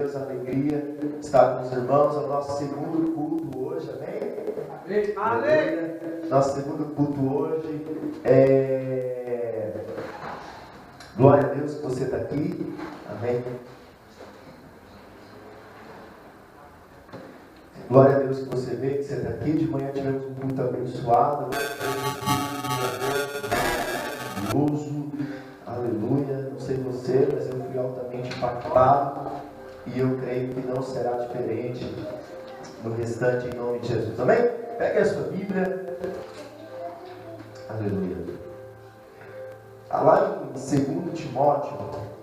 Deus, alegria estar com os irmãos. É o nosso segundo culto hoje, amém? Amém. Nosso segundo culto hoje. Glória a Deus que você está aqui, amém? Glória a Deus que você vê que você está aqui. De manhã tivemos um culto abençoado, glorioso, aleluia. Não sei você, mas eu fui altamente impactado. E eu creio que não será diferente no restante, em nome de Jesus. Amém? Pegue a sua Bíblia. Aleluia. Lá em 2 Timóteo,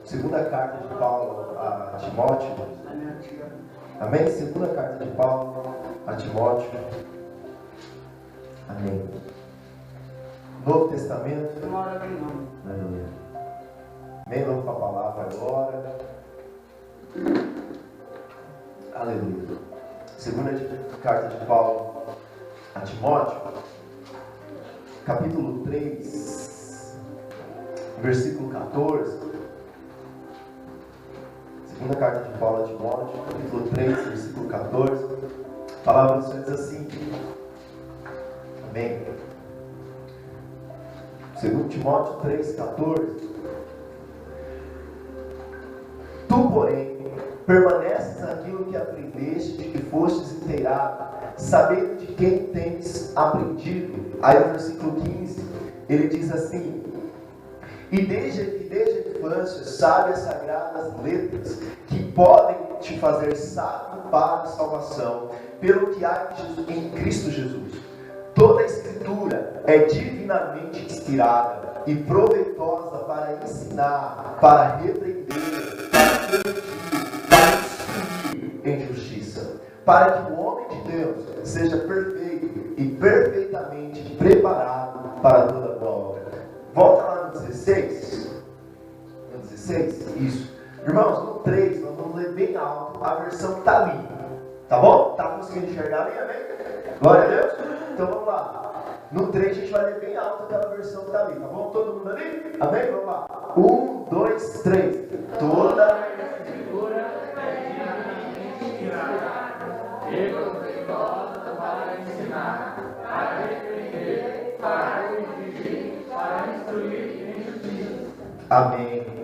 segunda carta de Paulo a Timóteo. Amém? Segunda carta de Paulo a Timóteo. Amém. Novo Testamento. Aleluia. Amém? Vamos para a palavra agora. Aleluia. Segunda carta de Paulo a Timóteo, capítulo 3, versículo 14. Segunda carta de Paulo a Timóteo, capítulo 3, versículo 14. A palavra do Senhor diz assim. Amém. 2 Timóteo 3, 14. Tu, porém, permaneces naquilo que aprendeste, de que fostes inteirado, sabendo de quem tens aprendido. Aí no versículo 15, ele diz assim: e desde a infância sabe as sagradas letras, que podem te fazer sábio para a salvação, pelo que há em Cristo Jesus. Toda a Escritura é divinamente inspirada e proveitosa para ensinar, para repreender, para corrigir, para instruir em justiça, para que o homem de Deus seja perfeito e perfeitamente preparado para toda boa obra. Volta lá no 16. No 16? Isso. Irmãos, no 3, nós vamos ler bem alto a versão que está ali. Tá bom? Tá conseguindo enxergar ali, amém? Glória a Deus? Então vamos lá. No 3 a gente vai ler bem alto aquela versão que está ali, tá bom? Todo mundo ali? Amém? Vamos lá. 1, 2, 3. Toda a Escritura é inspirada e proveitosa para ensinar, para repreender, para corrigir, para instruir em justiça. Amém.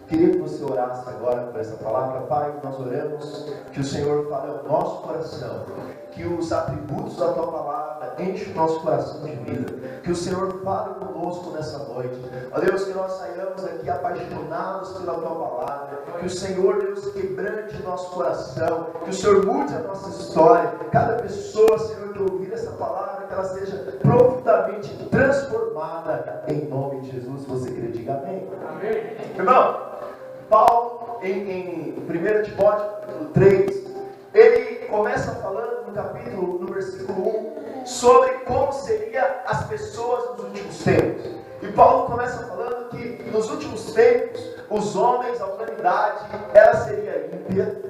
Queria que você orasse agora por essa palavra. Pai, nós oramos que o Senhor fale ao nosso coração, que os atributos da Tua palavra enchem o nosso coração de vida, que o Senhor fale conosco nessa noite. Ó Deus, que nós saiamos aqui apaixonados pela Tua palavra, que o Senhor, Deus, quebrante o nosso coração, que o Senhor mude a nossa história. Cada pessoa, Senhor, que ouvir essa palavra, que ela seja profundamente transformada em nome de Jesus. Você crê, diga amém. Amém. Irmão, Paulo, em 1 Timóteo 3, ele começa falando no versículo 1, sobre como seriam as pessoas nos últimos tempos. E Paulo começa falando que nos últimos tempos, os homens, a humanidade, ela seria ímpia,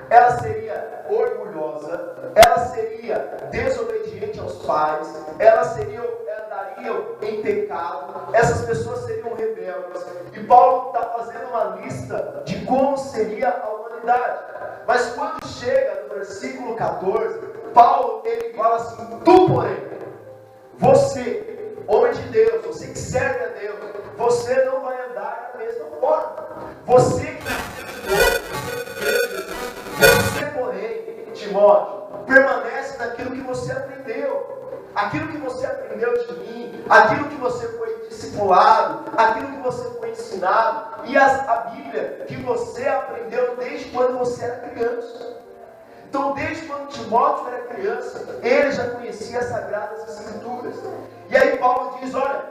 ela seria orgulhosa, ela seria desobediente aos pais, elas andariam em pecado, essas pessoas seriam rebeldes. E Paulo está fazendo uma lista de como seria a humanidade. Mas quando chega no versículo 14, Paulo ele fala assim: tu, porém, você, homem de Deus, você que serve a Deus, você não vai andar da mesma forma. Você que nasceu de novo, você, porém, Timóteo, permanece naquilo que você aprendeu. Aquilo que você aprendeu de mim, aquilo que você foi discipulado, aquilo que você foi ensinado, e a Bíblia que você aprendeu desde quando você era criança. Então, desde quando Timóteo era criança, ele já conhecia as Sagradas Escrituras. E aí Paulo diz: olha,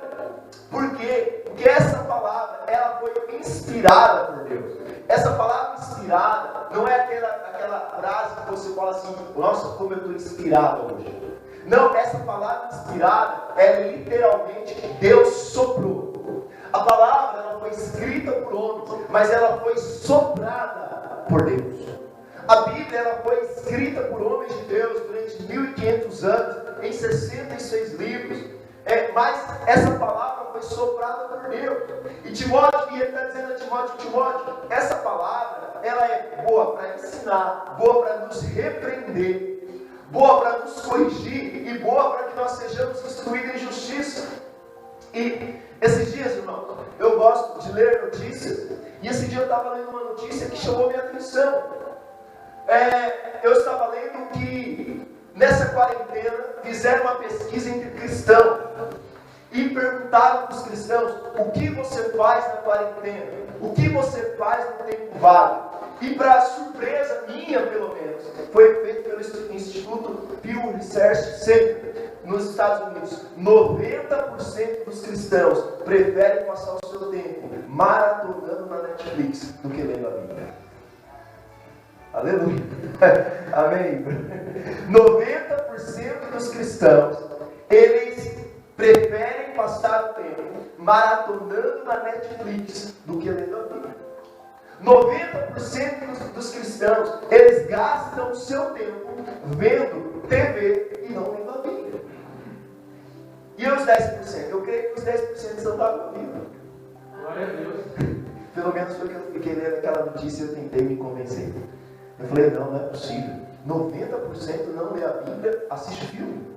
por quê? Porque essa palavra, ela foi inspirada por Deus. Essa palavra inspirada não é aquela frase que você fala assim: nossa, como eu estou inspirado hoje. Não, essa palavra inspirada é literalmente que Deus soprou. A palavra ela foi escrita por homens, mas ela foi soprada por Deus. A Bíblia ela foi escrita por homens de Deus durante 1500 anos, em 66 livros. Mas essa palavra foi foi soprada por Deus. E Timóteo, e ele está dizendo a Timóteo, Timóteo, essa palavra, ela é boa para ensinar, boa para nos repreender, boa para nos corrigir e boa para que nós sejamos instruídos em justiça. E esses dias, irmão, eu gosto de ler notícias, e esse dia eu estava lendo uma notícia que chamou minha atenção. Eu estava lendo que nessa quarentena fizeram uma pesquisa entre cristãos e perguntaram para os cristãos: o que você faz na quarentena? O que você faz no tempo vago? E para surpresa minha, pelo menos, foi feito pelo Instituto Pew Research Center nos Estados Unidos. 90% dos cristãos preferem passar o seu tempo maratonando na Netflix do que lendo a Bíblia. Aleluia. Amém. 90% dos cristãos, eles preferem passar o tempo maratonando na Netflix do que lendo a Bíblia. 90% dos cristãos, eles gastam o seu tempo vendo TV e não lendo a Bíblia. E os 10%? Eu creio que os 10% são da Bíblia. Glória a Deus. Pelo menos foi que eu fiquei lendo aquela notícia e eu tentei me convencer. Eu falei, não é possível. 90% não lê a Bíblia, assiste filme.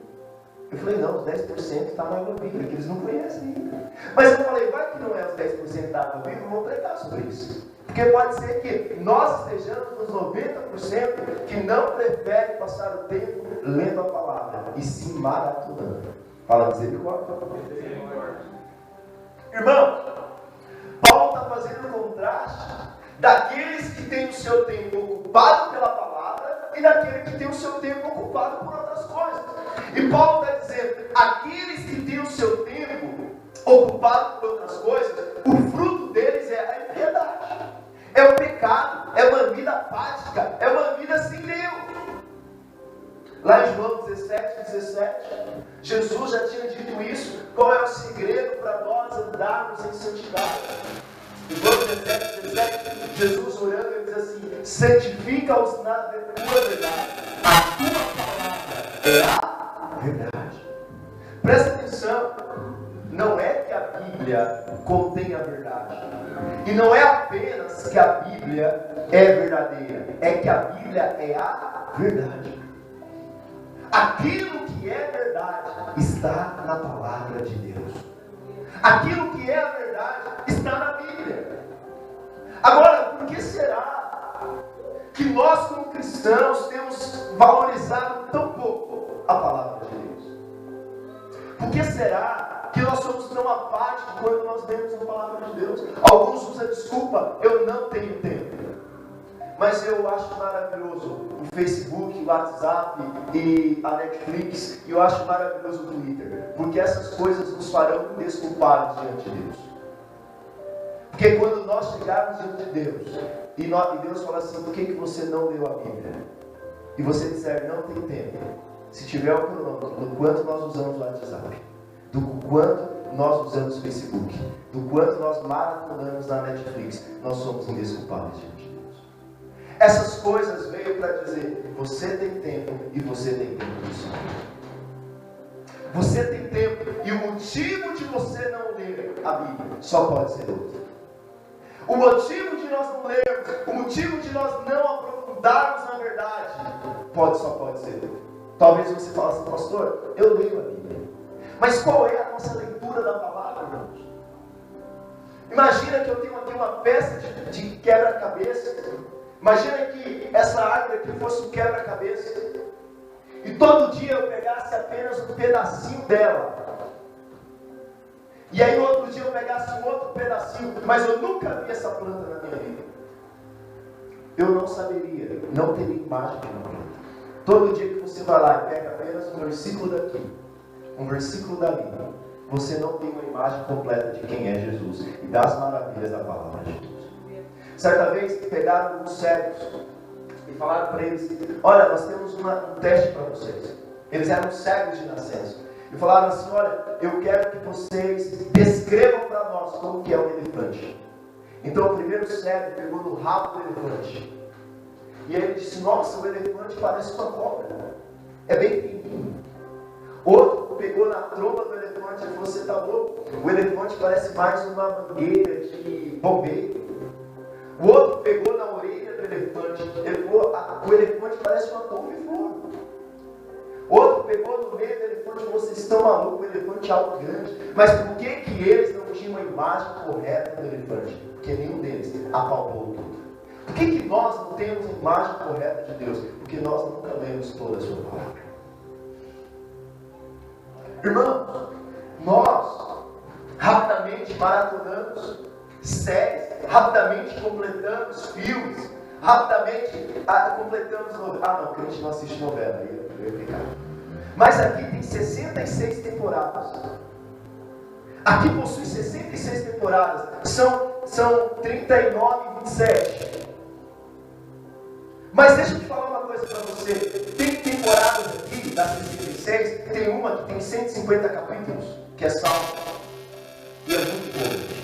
Eu falei, não, os 10% está na água Bíblia, que eles não conhecem ainda. Mas eu falei, vai que não é os 10% da água Bíblia, vamos pregar sobre isso. Porque pode ser que nós estejamos nos 90% que não preferem passar o tempo lendo a palavra, e sim maratonando. Fala misericórdia. Irmão, Paulo está fazendo um contraste daqueles que têm o seu tempo ocupado pela palavra e daqueles que têm o seu tempo ocupado por outras coisas. E Paulo está dizendo, aqueles que têm o seu tempo ocupado por outras coisas, o fruto deles é a impiedade, é o pecado, é uma vida apática, é uma vida sem Deus. Lá em João 17, Jesus já tinha dito isso. Qual é o segredo para nós andarmos em santidade? Em João 17, Jesus orando, ele diz assim: santifica-os na tua verdade. A tua palavra é a verdade. Presta atenção. Não é que a Bíblia contém a verdade. E não é apenas que a Bíblia é verdadeira. É que a Bíblia é a verdade. Aquilo que é verdade está na palavra de Deus. Aquilo que é a verdade está na Bíblia. Agora, por que será que nós como cristãos temos valorizado tão pouco a palavra de Deus? Por que será que nós somos tão apáticos quando nós lemos a palavra de Deus? Alguns usam a desculpa, eu não tenho tempo. Mas eu acho maravilhoso o Facebook, o WhatsApp e a Netflix, e eu acho maravilhoso o Twitter, porque essas coisas nos farão desculpados diante de Deus. Porque quando nós chegarmos diante de Deus, e Deus fala assim: por que você não leu a Bíblia? E você disser, não tem tempo. Se tiver o cronômetro do quanto nós usamos o WhatsApp, do quanto nós usamos o Facebook, do quanto nós maratonamos na Netflix, nós somos indesculpáveis diante de Deus. Essas coisas veio para dizer: você tem tempo e você tem tempo do Senhor. Você tem tempo, e o motivo de você não ler a Bíblia só pode ser outro. O motivo de nós não lermos, o motivo de nós não aprofundarmos na verdade, só pode ser outro. Talvez você fale assim: pastor, eu leio a Bíblia. Mas qual é a nossa leitura da palavra, irmãos? Imagina que eu tenho aqui uma peça de quebra-cabeça. Imagina que essa árvore aqui fosse um quebra-cabeça. E todo dia eu pegasse apenas um pedacinho dela. E aí no outro dia eu pegasse um outro pedacinho. Mas eu nunca vi essa planta na minha vida. Eu não saberia, não teria imagem de uma planta. Todo dia que você vai lá e pega apenas um versículo daqui, um versículo dali, você não tem uma imagem completa de quem é Jesus e das maravilhas da palavra de Deus. Certa vez pegaram alguns cegos e falaram para eles: olha, nós temos um teste para vocês. Eles eram cegos de nascença. E falaram assim: olha, eu quero que vocês descrevam para nós como que é um elefante. Então o primeiro cego pegou no rabo do elefante. E ele disse: nossa, o elefante parece uma cobra. É bem pequenininho. Outro outro pegou na tromba do elefante e falou: você tá louco? O elefante parece mais uma mangueira de bombeiro. O outro pegou na orelha do elefante. O elefante parece uma couve-flor. Outro pegou no meio do elefante e falou: vocês estão malucos, o elefante é algo grande. Mas por que eles não tinham a imagem correta do elefante? Porque nenhum deles apalpou tudo. Por que nós não temos a imagem correta de Deus? Porque nós nunca lemos toda a sua palavra. Irmãos, nós rapidamente maratonamos séries, rapidamente completamos filmes, rapidamente completamos novelas. Não, crente não assiste novela, aí eu ia ficar. Mas aqui tem 66 temporadas. Aqui possui 66 temporadas. São 39 e 27. Mas deixa eu te falar uma coisa para você. Tem temporadas aqui, das 66, tem uma que tem 150 capítulos, que é Salmo. E é muito boa.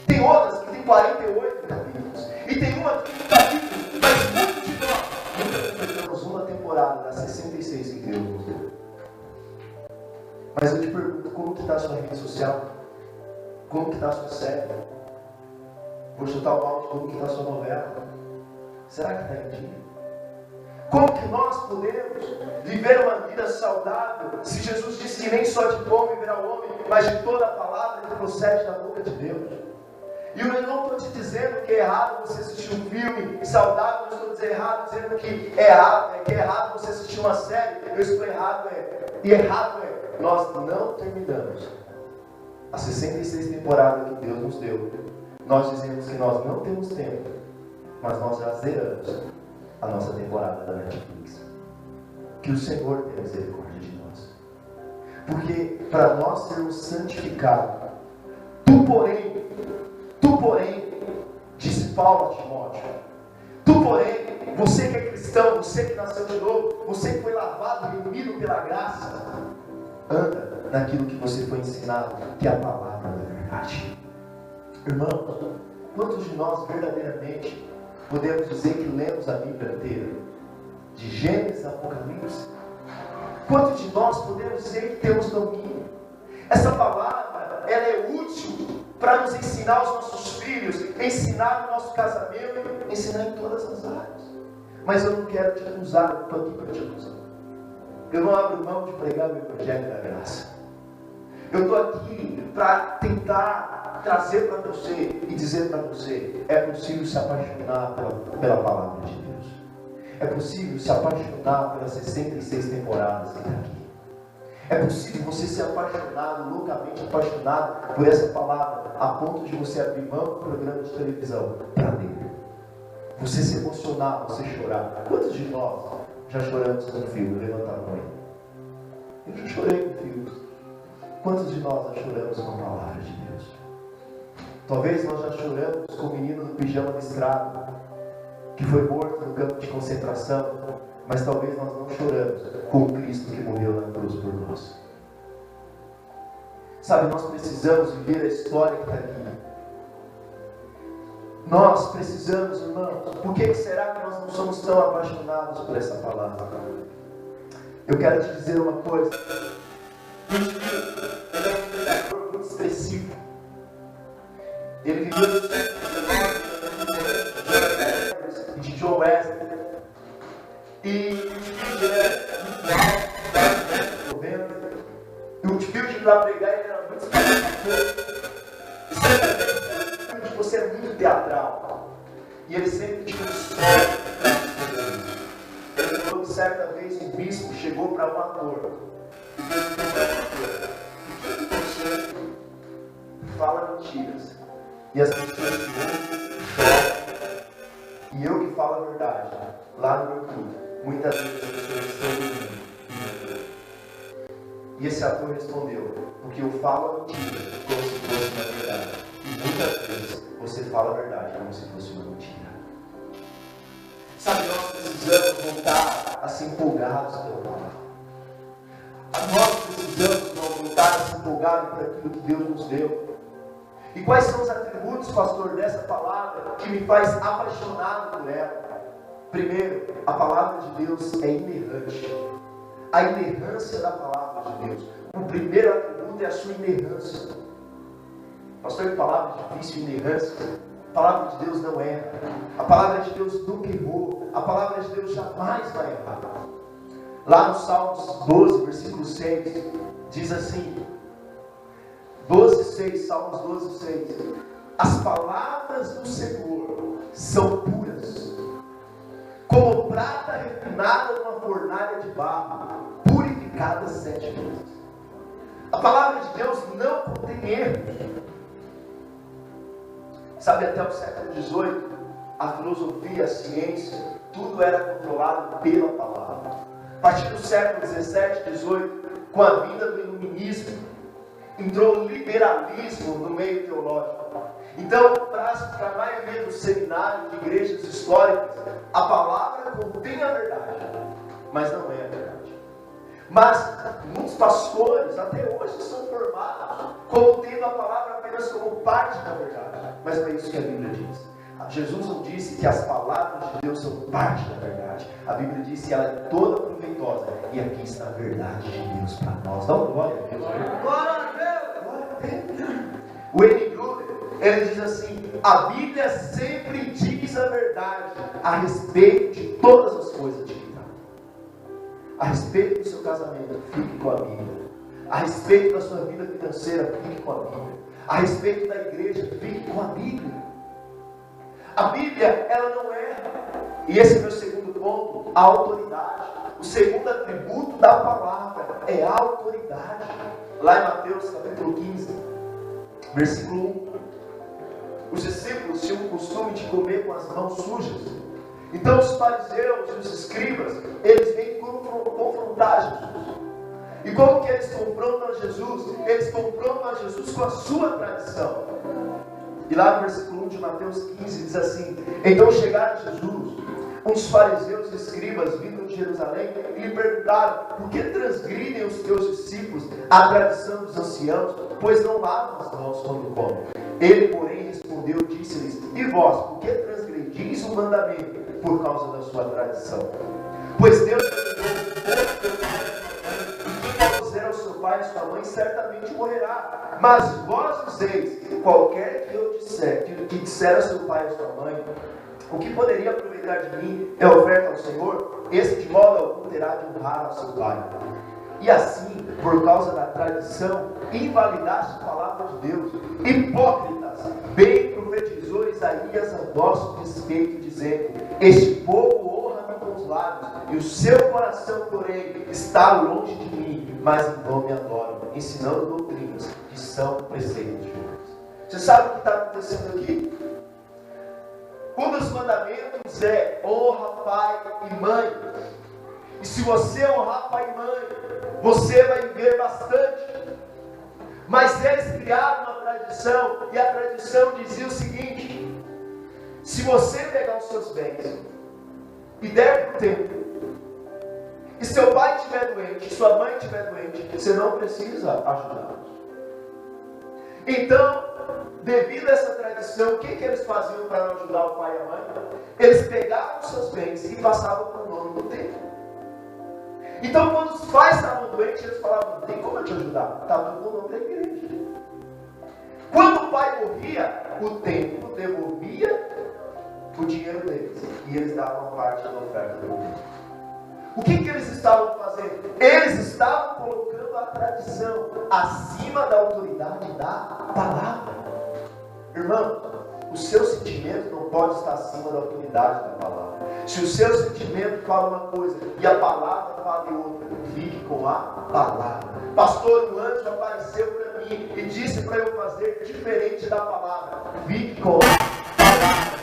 Tem outras que tem 48 capítulos. E tem uma que tem capítulos, mas muito de nós nunca completamos uma temporada das 66 que Deus nos deu. Mas eu te pergunto, como que está a sua rede social? Como que está a sua série? Vou chutar o balde, como que está a sua novela? Será que está em dia? Como que nós podemos viver uma vida saudável se Jesus disse que nem só de pão viverá o homem, mas de toda a palavra que procede da boca de Deus? E eu não estou te dizendo que é errado você assistir um filme saudável, não estou dizendo que é errado você assistir uma série. Eu estou errado nós não terminamos as 66 temporadas que Deus nos deu. Nós dizemos que nós não temos tempo, mas nós já zeramos a nossa temporada da Netflix. Que o Senhor tenha misericórdia de nós. Porque para nós sermos santificados, tu porém, disse Paulo a Timóteo, você que é cristão, você que nasceu de novo, você que foi lavado, remido pela graça, anda naquilo que você foi ensinado, que é a palavra da verdade. Irmão, quantos de nós verdadeiramente podemos dizer que lemos a Bíblia inteira? De Gênesis a Apocalipse? Quantos de nós podemos dizer que temos domínio? Essa palavra, ela é útil para nos ensinar os nossos filhos, ensinar o nosso casamento, ensinar em todas as áreas. Mas eu não quero te acusar, eu estou aqui para te acusar. Eu não abro mão de pregar o Evangelho da Graça. Eu estou aqui para tentar trazer para você e dizer para você: é possível se apaixonar pela palavra de Deus. É possível se apaixonar pelas 66 temporadas que está aqui. É possível você ser apaixonado, loucamente apaixonado por essa palavra, a ponto de você abrir mão do programa de televisão para ler. Você se emocionar, você chorar. Quantos de nós já choramos com filme? Levanta a mão. Eu já chorei com filmes. Quantos de nós já choramos com a palavra de Deus? Talvez nós já choramos com o menino do pijama listrado, que foi morto no campo de concentração, mas talvez nós não choramos com o Cristo que morreu na cruz por nós. Sabe, nós precisamos viver a história que está aqui. Nós precisamos, irmãos. Por que será que nós não somos tão apaixonados por essa palavra? Eu quero te dizer uma coisa. Ele é um pregador muito expressivo. Ele viveu no século XIX, de John Wesley. E o Whitfield para pregar ele era muito expressivo. Você é muito teatral. E ele sempre tinha um sonho. Ele falou que certa vez um bispo chegou para um ator. Você fala mentiras. E as pessoas choram. E eu que falo a verdade. Lá no meu clube. Muitas vezes as pessoas estão dormindo. E esse ator respondeu: porque eu falo a mentira como se fosse uma verdade. E muitas vezes você fala a verdade como se fosse uma mentira. Sabe, nós precisamos voltar a ser empolgados pela palavra. Nós precisamos voltar a ser empolgados por aquilo que Deus nos deu. E quais são os atributos, pastor, dessa palavra que me faz apaixonado por ela? Primeiro, a palavra de Deus é inerrante. A inerrância da palavra de Deus. O primeiro atributo é a sua inerrância. Pastor, que palavra difícil, inerrância. A palavra de Deus não erra. A palavra de Deus nunca errou. A palavra de Deus jamais vai errar. Lá no Salmos 12, versículo 6, diz assim, 12:6, Salmos 12:6. As palavras do Senhor são puras, como prata refinada numa fornalha de barro, purificada 7 vezes. A palavra de Deus não contém erro. Sabe, até o século XVIII, a filosofia, a ciência, tudo era controlado pela palavra. A partir do século XVII, XVIII, com a vinda do iluminismo, entrou o liberalismo no meio teológico. Então, para a maioria dos seminários de igrejas históricas, a palavra contém a verdade, mas não é a verdade. Mas muitos pastores até hoje são formados como tendo a palavra apenas como parte da verdade. Mas não é isso que a Bíblia diz. Jesus não disse que as palavras de Deus são parte da verdade. A Bíblia diz que ela é toda proveitosa. E aqui está a verdade de Deus para nós. Dá uma glória a Deus. Glória a Deus. Glória a Deus. O N. Gruder, ele diz assim: a Bíblia sempre diz a verdade a respeito de todas as coisas de vida. A respeito do seu casamento, fique com a Bíblia. A respeito da sua vida financeira, fique com a Bíblia. A respeito da igreja, fique com a Bíblia. A Bíblia, ela não erra. E esse é o meu segundo ponto, a autoridade. O segundo atributo da palavra é a autoridade. Lá em Mateus capítulo 15, versículo 1. Os discípulos tinham o costume de comer com as mãos sujas. Então os fariseus e os escribas, eles vêm confrontar Jesus. E como que eles confrontam Jesus? Eles confrontam a Jesus com a sua tradição. E lá no versículo 1 de Mateus 15 diz assim: então chegaram a Jesus uns fariseus e escribas vindo de Jerusalém e lhe perguntaram: por que transgridem os teus discípulos a tradição dos anciãos, pois não lavam as mãos quando comem? Ele, porém, respondeu e disse-lhes: e vós, por que transgredis o mandamento por causa da sua tradição? Pois Deus ao seu pai e sua mãe certamente morrerá. Mas vós dizeis: qualquer que eu disser, que disser a seu pai e a sua mãe, o que poderia aproveitar de mim é oferta ao Senhor, esse de modo algum terá de honrar ao seu pai. E assim, por causa da tradição, invalidaste a palavra de Deus. Hipócritas, bem profetizou Isaías a vosso respeito, dizendo: este povo honra-me com os lábios, e o seu coração, porém, está longe de mim, mas em vão me adoram, ensinando doutrinas que são preceitos de homens. Você sabe o que está acontecendo aqui? Um dos mandamentos é: honra pai e mãe. E se você honrar pai e mãe, você vai viver bastante. Mas eles criaram uma tradição, e a tradição dizia o seguinte: se você pegar os seus bens e der para o templo, e seu pai estiver doente, sua mãe estiver doente, você não precisa ajudá-los. Então, devido a essa tradição, o que eles faziam para não ajudar o pai e a mãe? Eles pegavam os seus bens e passavam para o dono do templo. Então, quando os pais estavam doentes, eles falavam: não tem como eu te ajudar, está tudo no nome da igreja. Quando o pai morria, o templo devolvia o dinheiro deles, e eles davam parte da oferta do templo. O que eles estavam fazendo? Eles estavam colocando a tradição acima da autoridade da palavra. Irmão, o seu sentimento não pode estar acima da autoridade da palavra. Se o seu sentimento fala uma coisa e a palavra fala outra, fique com a palavra. Pastor, o anjo apareceu para mim e disse para eu fazer diferente da palavra. Fique com a palavra.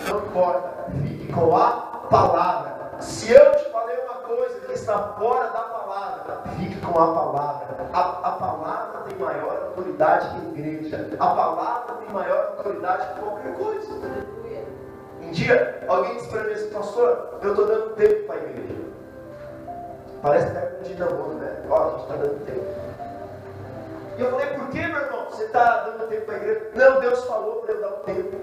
Não importa, fique com a palavra. Se eu te falei uma coisa que está fora da palavra, fique com a palavra. A palavra tem maior autoridade que a igreja. A palavra tem maior autoridade que qualquer coisa. Um dia, alguém disse para mim assim: pastor, eu estou dando tempo para a igreja. Parece até de namoro, né? Ó, a gente está dando tempo. E eu falei: por que, meu irmão? Você está dando tempo para a igreja? Não, Deus falou para eu dar um tempo.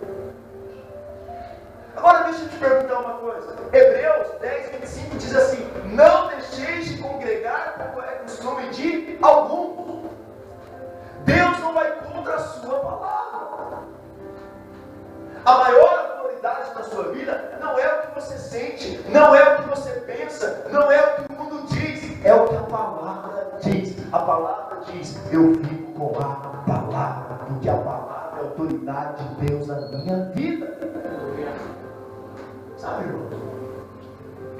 Agora deixa eu te perguntar uma coisa. Hebreus 10:25 diz assim: não deixeis de congregar como é costume mente, não é o que você pensa, não é o que o mundo diz, é o que a palavra diz. A palavra diz: eu vivo com a palavra, porque a palavra é a autoridade de Deus na minha vida. Sabe, irmão?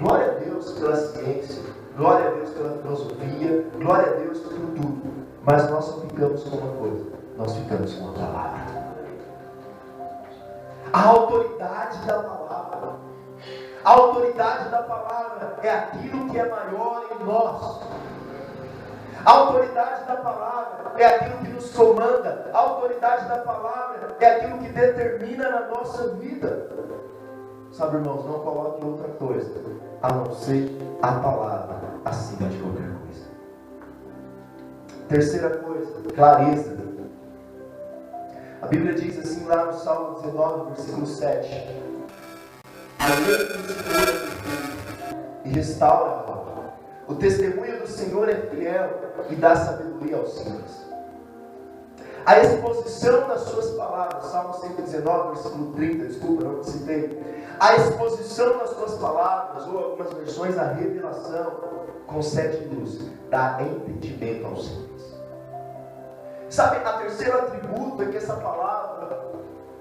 Glória a Deus pela ciência, glória a Deus pela filosofia, glória a Deus por tudo. Mas nós só ficamos com uma coisa: nós ficamos com a palavra. A autoridade da palavra. A autoridade da palavra é aquilo que é maior em nós. A autoridade da palavra é aquilo que nos comanda. A autoridade da palavra é aquilo que determina na nossa vida. Sabe, irmãos, não coloque outra coisa a não ser a palavra acima de qualquer coisa. Terceira coisa, clareza. A Bíblia diz assim lá no Salmo 19, versículo 7: a lei me segura e restaura a alma. O testemunho do Senhor é fiel e dá sabedoria aos simples. A exposição das suas palavras, Salmo 119, versículo 30, desculpa, não citei. A exposição das suas palavras, ou algumas versões, a revelação, concede luz, dá entendimento aos simples. Sabe, a terceiro atributo é que essa palavra,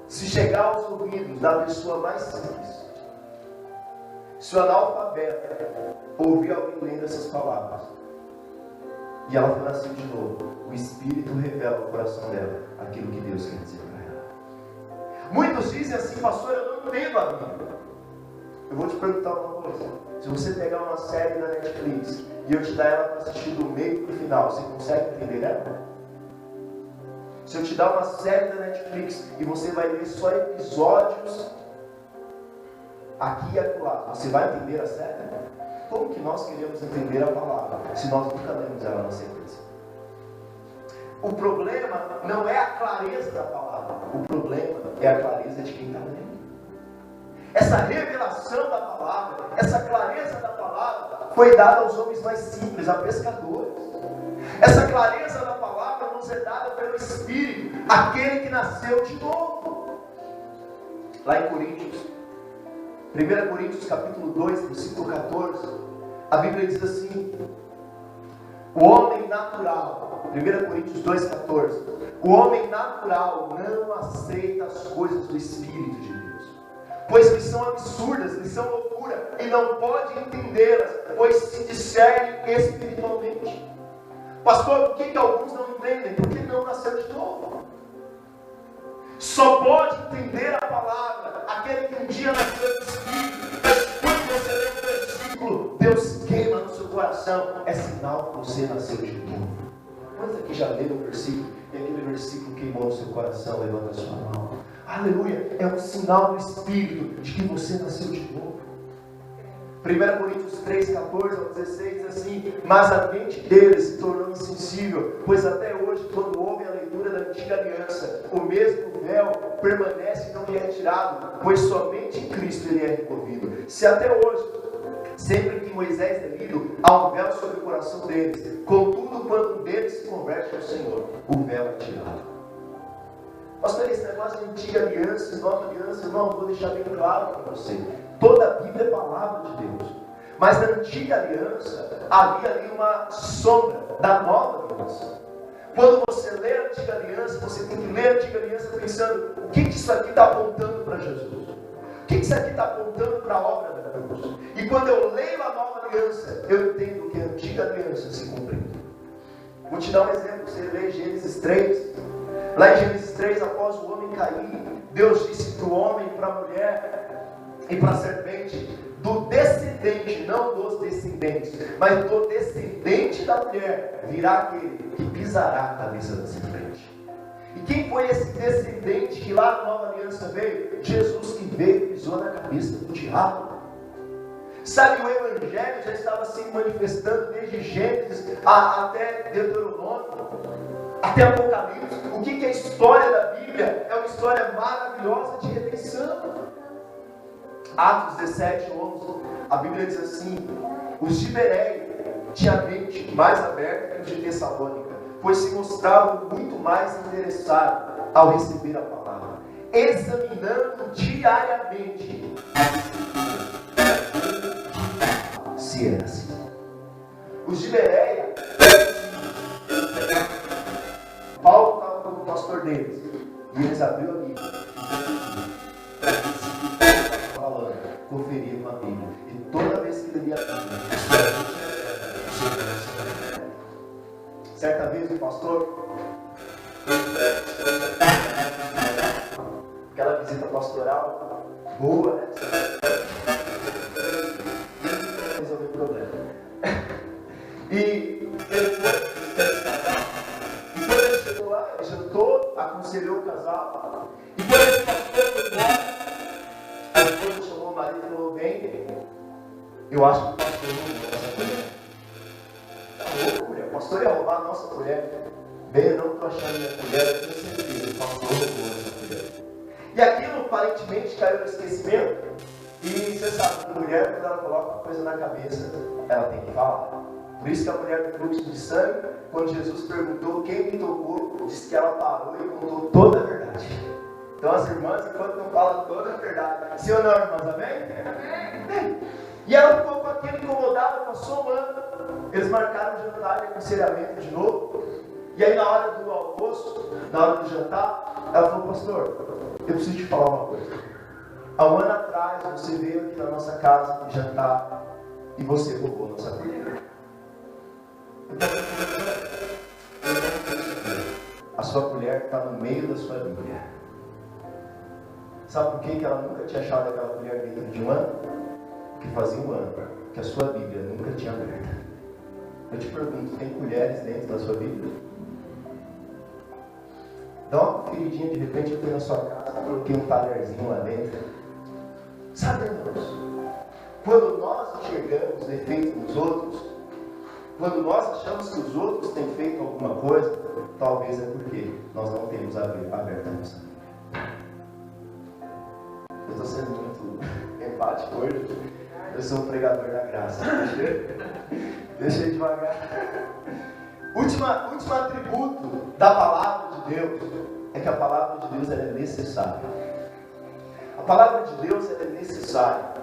se chegar aos ouvidos da pessoa mais simples, se o analfabeto ouvir alguém lendo essas palavras, e ela for nascer de novo, o Espírito revela no coração dela aquilo que Deus quer dizer para ela. Muitos dizem assim: pastor, eu não entendo a Bíblia. Eu vou te perguntar uma coisa: se você pegar uma série da Netflix e eu te dar ela para assistir do meio para o final, você consegue entender ela? Se eu te dar uma série da Netflix e você vai ler só episódios aqui e acolá, você vai entender a série? Como que nós queremos entender a palavra se nós nunca lemos ela na sequência? O problema não é a clareza da palavra, o problema é a clareza de quem está lendo. Essa revelação da palavra, essa clareza da palavra foi dada aos homens mais simples, a pescadores. Essa clareza da palavra nos é dada pelo Espírito, aquele que nasceu de novo. Lá em Coríntios, 1 Coríntios capítulo 2, versículo 14, a Bíblia diz assim: o homem natural, 1 Coríntios 2, 14, o homem natural não aceita as coisas do Espírito de Deus, pois que são absurdas, lhes são loucura, e não pode entendê-las, pois se discernem espiritualmente. Pastor, por que alguns não entendem? Porque não nasceu de novo. Só pode entender a palavra aquele que um dia nasceu do Espírito. Mas quando você lê o versículo, Deus queima no seu coração, é sinal que você nasceu de novo. Quantos aqui já leram o versículo e aquele versículo queimou no seu coração? Levanta a sua mão. Aleluia! É um sinal do Espírito de que você nasceu de novo. 1 Coríntios 3, 14 ao 16 diz assim: mas a mente deles se tornou insensível, pois até hoje, quando ouvem a leitura da antiga aliança, o mesmo véu permanece e não lhe é tirado, pois somente em Cristo ele é removido. Se até hoje, sempre que Moisés é lido, há um véu sobre o coração deles, contudo, quando um deles se converte ao Senhor, o véu é tirado. Pastor, esse negócio de antiga aliança e nova aliança, irmão, vou deixar bem claro para você. Toda a Bíblia é palavra de Deus. Mas na antiga aliança, havia ali uma sombra da nova aliança. Quando você lê a antiga aliança, você tem que ler a antiga aliança pensando: o que isso aqui está apontando para Jesus? O que isso aqui está apontando para a obra da cruz? E quando eu leio a nova aliança, eu entendo que a antiga aliança se cumpriu. Vou te dar um exemplo. Você lê Gênesis 3. Lá em Gênesis 3, após o homem cair, Deus disse para o homem e para a mulher e para a serpente: do descendente, não dos descendentes, mas do descendente da mulher, virá aquele que pisará a cabeça da serpente. E quem foi esse descendente que lá na nova aliança veio? Jesus, que veio e pisou na cabeça do diabo. Sabe, o Evangelho já estava se manifestando desde Gênesis até Deuteronômio, até Apocalipse. O que é a história da Bíblia? É uma história maravilhosa de redenção. Atos 17, 11, a Bíblia diz assim: os de Bereia tinham a mente mais aberta que os de Tessalônica, pois se mostravam muito mais interessados ao receber a palavra, examinando diariamente as Escrituras, se era assim. Os de Bereia, Paulo estava como pastor deles, e eles abriram a Bíblia, falando, conferiam a Bíblia, e toda vez que ele lia a Bíblia, certa vez o pastor, aquela visita pastoral, boa, né? Resolver o problema. E ele foi, e quando ele chegou lá, ele jantou, aconselhou o casal, e quando ele foi embora, a esposa chamou o marido e falou, bem, eu acho que o pastor roubou essa mulher. Tá louco, mulher, o pastor ia roubar a nossa mulher. Bem, eu não estou achando minha mulher, eu tenho certeza, o pastor roubou essa mulher. E aquilo aparentemente caiu no esquecimento. E você sabe, a mulher, quando ela coloca uma coisa na cabeça, ela tem que falar. Por isso que a mulher do fluxo de sangue, quando Jesus perguntou quem me tocou, disse que ela parou e contou toda a verdade. Então as irmãs, enquanto não falam toda a verdade, sim ou não, irmãs? Amém? Amém. E ela ficou com aquilo incomodado, passou um ano. Eles marcaram o jantar de aconselhamento de novo. E aí na hora do almoço, na hora do jantar, ela falou, pastor, eu preciso te falar uma coisa. Há um ano atrás você veio aqui na nossa casa jantar e você roubou nossa comida. A sua colher está no meio da sua Bíblia. Sabe por que ela nunca tinha achado aquela colher dentro de um ano? Porque fazia um ano que a sua Bíblia nunca tinha aberta. Eu te pergunto, tem colheres dentro da sua Bíblia? Dá uma feridinha, de repente eu fui na sua casa, coloquei um talherzinho lá dentro. Sabe, irmãos, quando nós enxergamos defeitos nos outros, quando nós achamos que os outros têm feito alguma coisa, talvez é porque nós não temos aberto a nossa Bíblia. Eu estou sendo muito empático hoje. Eu sou um pregador da graça. Deixa eu ir devagar. Último atributo da palavra de Deus é que a palavra de Deus ela é necessária. A palavra de Deus ela é necessária.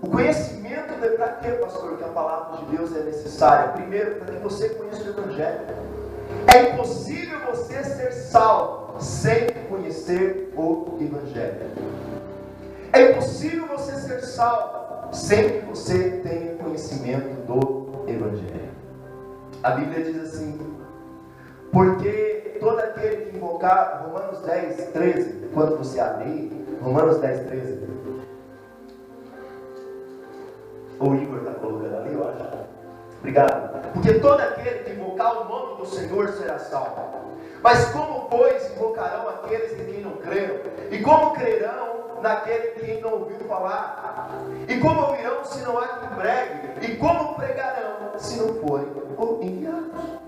O conhecimento de para que, pastor, que a palavra de Deus é necessária? Primeiro, para que você conheça o Evangelho. É impossível você ser salvo sem conhecer o Evangelho. É impossível você ser salvo sem que você tenha conhecimento do Evangelho. A Bíblia diz assim, porque todo aquele que invocar, Romanos 10, 13, quando você abrir, Romanos 10, 13, o Igor está colocando ali, eu acho. Obrigado. Porque todo aquele que invocar o nome do Senhor será salvo. Mas como, pois, invocarão aqueles em quem não creram? E como crerão naquele em quem não ouviu falar? E como ouvirão se não há quem pregue? E como pregarão se não forem enviados?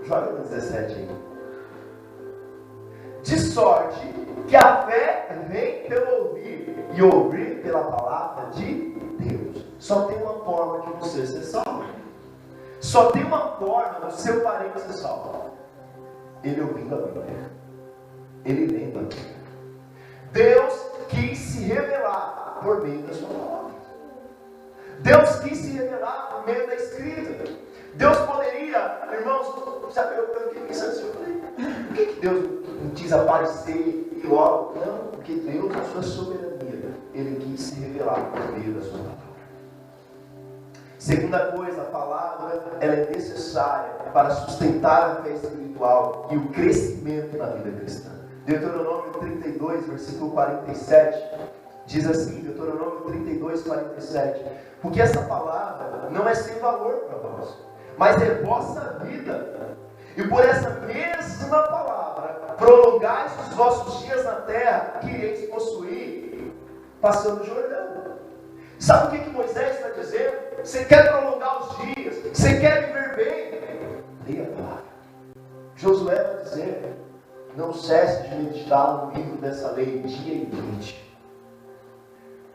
Joga no 17 aí. De sorte que a fé vem pelo ouvir, e ouvir pela palavra de Deus. Só tem uma forma de você ser salvo. Só tem uma forma do seu parente ser salvo. Ele ouvindo a Bíblia. Ele lendo a Bíblia. Deus quis se revelar por meio da sua palavra. Deus quis se revelar por meio da escrita. Deus poderia, irmãos, sabe, eu fiquei pensando assim, por que Deus não quis aparecer e logo? Não, porque Deus, na sua soberania, Ele quis se revelar por meio da sua palavra. Segunda coisa, a palavra ela é necessária para sustentar a fé espiritual e o crescimento na vida cristã. Deuteronômio 32, versículo 47, diz assim, Deuteronômio 32, 47, porque essa palavra não é sem valor para vós, mas é vossa vida. E por essa mesma palavra, prolongais os vossos dias na terra, que ireis possuir, passando o Jordão. Sabe o que Moisés está dizendo? Você quer prolongar os dias? Você quer viver bem? Leia a palavra. Josué vai dizer, não cesse de meditar no livro dessa lei, dia e noite.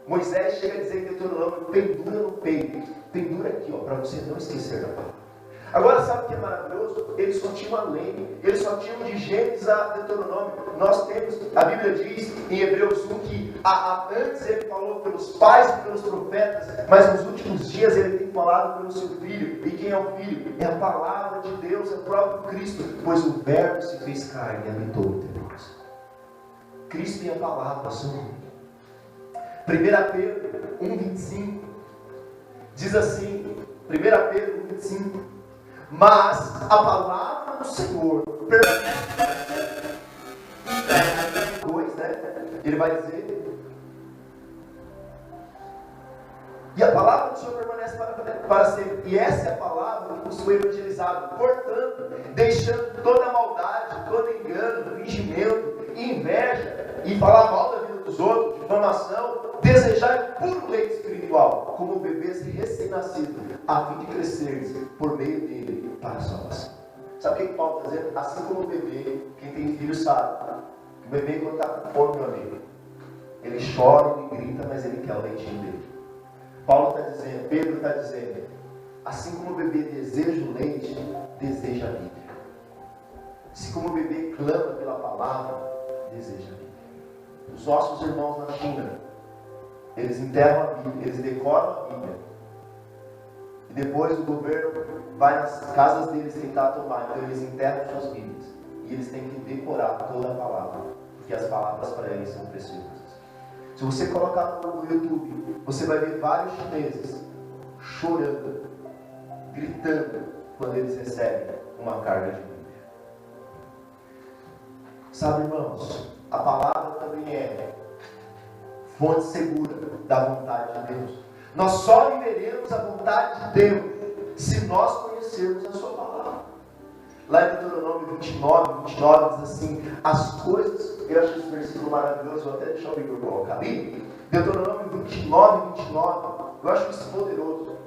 Moisés chega a dizer em Deuteronômio, pendura no peito, pendura aqui, para você não esquecer da palavra. Agora sabe o que é maravilhoso? Eles só tinham a lei, eles só tinham de Gênesis a Deuteronômio, nós temos, a Bíblia diz em Hebreus 1 que antes ele falou pelos pais e pelos profetas, mas nos últimos dias ele tem falado pelo seu Filho. E quem é o Filho? É a palavra de Deus, é o próprio Cristo, pois o Verbo se fez carne e habitou entre nós. Cristo e a palavra são um. 1 Pedro 1,25 diz assim, 1 Pedro 1,25: mas a palavra do Senhor permanece. 2, né? Ele vai dizer: e a palavra do Senhor permanece para sempre. E essa é a palavra que nos foi evangelizada. Portanto, deixando toda maldade, todo engano, fingimento, inveja e falar mal da vida dos outros, difamação, desejar puro leite espiritual, como bebês recém-nascidos, a fim de cresceres por meio dele para a salvação. Sabe o que Paulo está dizendo? Assim como o bebê, quem tem filho sabe, o bebê quando está com fome, meu amigo, ele chora, ele grita, mas ele quer o leitinho dele. Paulo está dizendo, Pedro está dizendo, assim como o bebê deseja o leite, deseja a Bíblia. Assim como o bebê clama pela palavra, deseja a Bíblia. Os nossos irmãos na China, eles enterram a Bíblia, eles decoram a Bíblia. E depois o governo vai nas casas deles tentar tomar, então eles enterram suas Bíblias. E eles têm que decorar toda a palavra, porque as palavras para eles são preciosas. Se você colocar no YouTube, você vai ver vários chineses chorando, gritando, quando eles recebem uma carga de Bíblia. Sabe, irmãos, a palavra também é fonte segura da vontade de Deus. Nós só viveremos a vontade de Deus se nós conhecermos a sua palavra. Lá em Deuteronômio 29 diz assim, as coisas, eu acho esse versículo maravilhoso, vou até deixar o Igor colocar ali. Deuteronômio 29, eu acho isso poderoso.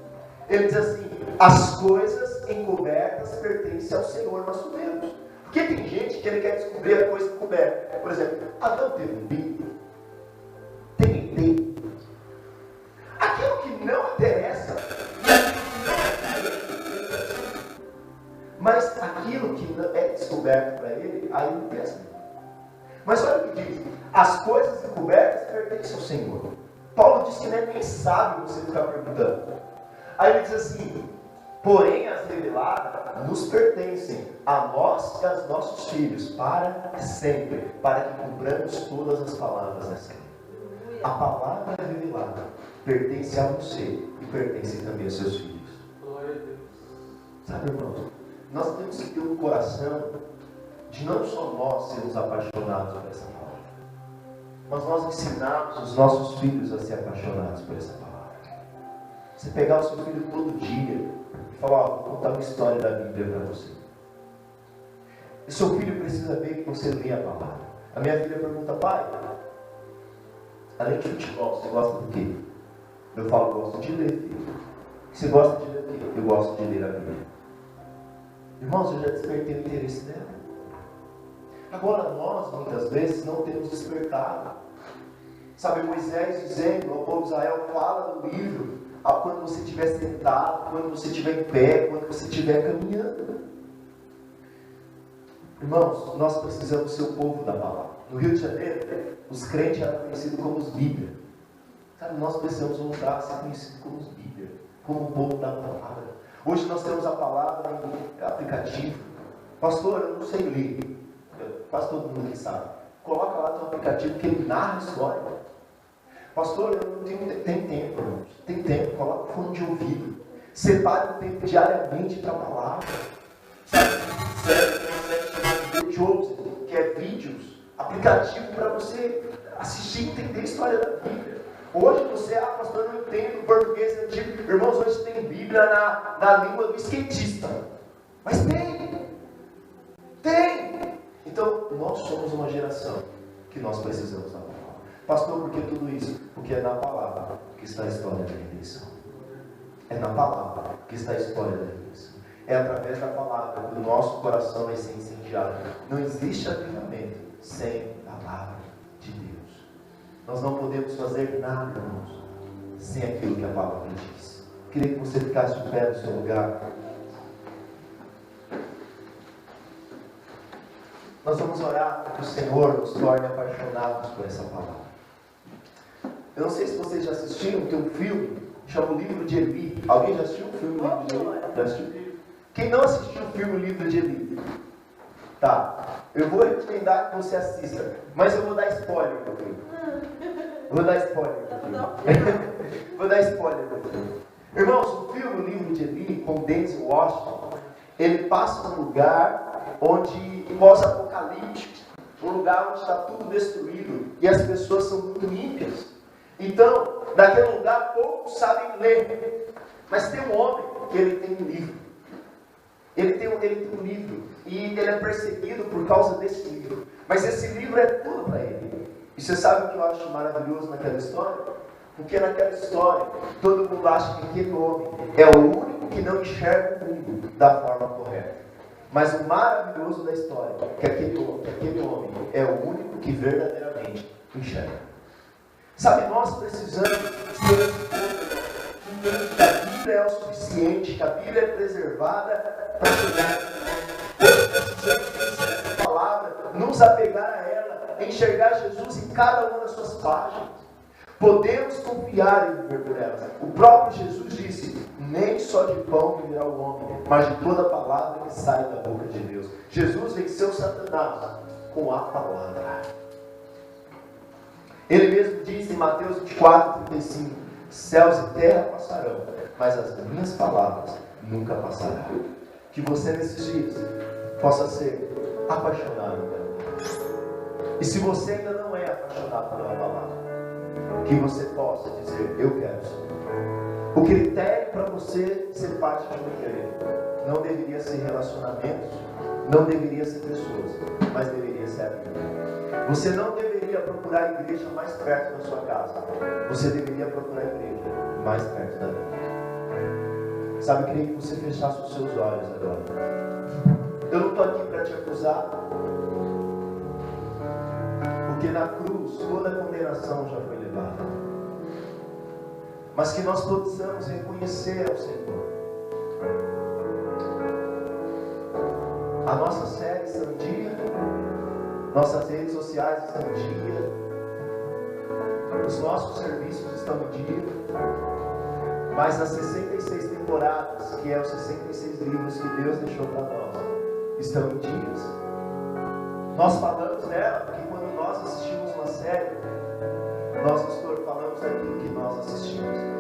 Ele diz assim, as coisas encobertas pertencem ao Senhor nosso Deus. Porque tem gente que ele quer descobrir a coisa encoberta. Por exemplo, Adão teve um bico? Tem. Aquilo que não interessa, mas aquilo que é descoberto para ele, aí não interessa. Mas olha o que diz, as coisas encobertas pertencem ao Senhor. Paulo diz que não é nem sábio você ficar perguntando. Aí ele diz assim, porém as reveladas nos pertencem, a nós e aos nossos filhos, para sempre, para que cumpramos todas as palavras dessa lei. A palavra revelada pertence a você e pertence também aos seus filhos. Sabe, irmãos, nós temos que ter um coração de não só nós sermos apaixonados por essa palavra, mas nós ensinarmos os nossos filhos a ser apaixonados por essa palavra. Você pegar o seu filho todo dia e falar, vou contar uma história da Bíblia para você. E seu filho precisa ver que você lê a palavra. A minha filha pergunta, pai, além de futebol, você gosta do quê? Eu falo, gosto de ler, filho. Você gosta de ler o quê? Eu gosto de ler a Bíblia. Irmãos, eu já despertei o interesse dela. Agora, nós, muitas vezes, não temos despertado. Sabe, Moisés dizendo ao povo de Israel, fala no livro, quando você estiver sentado, quando você estiver em pé, quando você estiver caminhando. Irmãos, nós precisamos ser o povo da palavra. No Rio de Janeiro, os crentes eram conhecidos como os Bíblia. Sabe, nós precisamos voltar a ser conhecidos como os Bíblia, como o povo da palavra. Hoje nós temos a palavra em aplicativo. Pastor, eu não sei ler. Quase todo mundo aqui sabe. Coloca lá no aplicativo que ele narra a história. Pastor, eu não tenho tempo, irmãos. Tem tempo, coloca o fone de ouvido. Separe um tempo diariamente para a palavra. Sabe? Que é vídeos, aplicativo para você assistir e entender a história da Bíblia. Hoje você, pastor, não entende o português antigo. Irmãos, hoje tem Bíblia na língua do skatista. Mas tem. Então, nós somos uma geração que nós precisamos da palavra. Pastor, por que tudo isso? Porque é na palavra que está a história da redenção. É na palavra que está a história da redenção. É através da palavra que o nosso coração vai ser incendiado. Não existe avivamento sem a palavra de Deus. Nós não podemos fazer nada, irmãos, sem aquilo que a palavra diz. Queria que você ficasse de pé no seu lugar. nós vamos orar para que o Senhor nos torne apaixonados por essa palavra. Eu não sei se vocês já assistiram, tem um filme, chama O Livro de Eli. Alguém já assistiu o filme O Livro de Eli? Já assistiu? Quem não assistiu o filme O Livro de Eli? Tá, eu vou recomendar que você assista, mas eu vou dar spoiler do filme. Vou dar spoiler do filme. Vou dar spoiler do filme. Irmãos, o filme O Livro de Eli, com Denzel Washington, ele passa num lugar onde pós-apocalíptico, um lugar onde está tudo destruído e as pessoas são muito ímpias. Então, naquele lugar poucos sabem ler, mas tem um homem que ele tem um livro. Ele tem um livro e ele é perseguido por causa desse livro. Mas esse livro é tudo para ele. E você sabe o que eu acho maravilhoso naquela história? Porque naquela história, todo mundo acha que aquele homem é o único que não enxerga o mundo da forma correta. Mas o maravilhoso da história é que aquele homem é o único que verdadeiramente enxerga. Sabe, nós precisamos ser esse povo, que a Bíblia é o suficiente, que a Bíblia é preservada para chegar a nós. Precisamos conhecer essa palavra, nos apegar a ela, enxergar Jesus em cada uma das suas páginas. Podemos confiar e viver por elas. O próprio Jesus disse: nem só de pão viverá o homem, mas de toda palavra que sai da boca de Deus. Jesus venceu Satanás com a palavra. Ele mesmo diz em Mateus 24:35: céus e terra passarão, mas as minhas palavras nunca passarão. Que você nesses dias possa ser apaixonado pela palavra. E se você ainda não é apaixonado pela palavra, que você possa dizer: eu quero ser. O critério para você ser parte de uma igreja não deveria ser relacionamentos, não deveria ser pessoas, mas deveria ser a Bíblia. Você não deveria procurar a igreja mais perto da sua casa. Você deveria procurar a igreja mais perto da Bíblia. Sabe, eu queria que você fechasse os seus olhos agora. Eu não estou aqui para te acusar, porque na cruz toda a condenação já foi levada. Mas que nós possamos reconhecer ao Senhor. A nossa série está em dia, nossas redes sociais estão em dia, os nossos serviços estão em dia, mas as 66 temporadas, que é os 66 livros que Deus deixou para nós, estão em dias. Nós falamos dela porque quando nós assistimos uma série, nós nos falamos daquilo que nós assistimos.